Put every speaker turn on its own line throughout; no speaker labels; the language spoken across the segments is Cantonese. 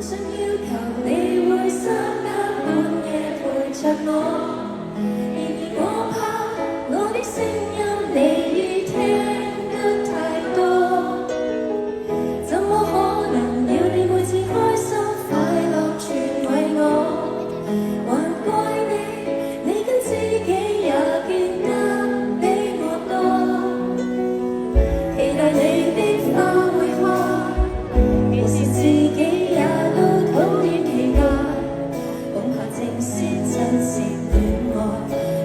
想要求你會三更半夜陪着我，然而我怕我的聲音你已聽得太多，怎麼可能要你每次開心快樂全為我？還怪你跟自己也見得比我多，期待你的花會開，其實自己也都討厭期待，恐怕正是真是戀愛，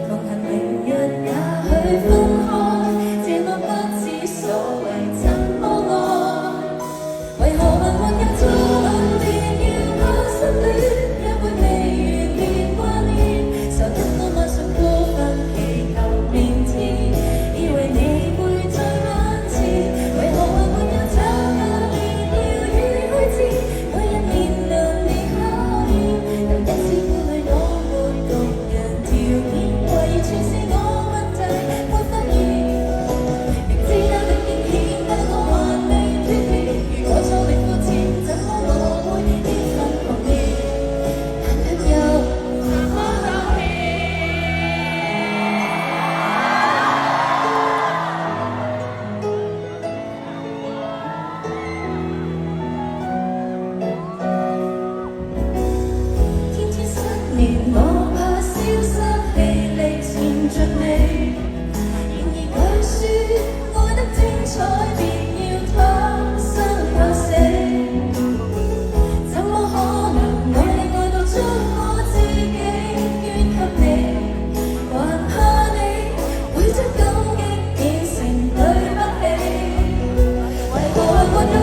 同行明日也許分開，這麼不知所謂怎麼愛，為何還沒有早晚便要怕失戀，一杯未完便掛念，受得我晚上過分祈求明天，以為你會再晚次，為何還沒有找個便要與你開始，每日面對你考驗，又一次顧慮我沒動人條件，懷疑全是我問題，沒發現，明知他的驚險，但我還未脫險，如果錯力膚淺，怎麼我會呢份狂熱，但卻又無可拋棄。天天失眠，我怕消失氣力纏着你，然而據說愛得精彩，便要貪生怕死，怎麼可能愛你愛到將我自己捐給你，還怕你會將感激變成對不起，為何還沒有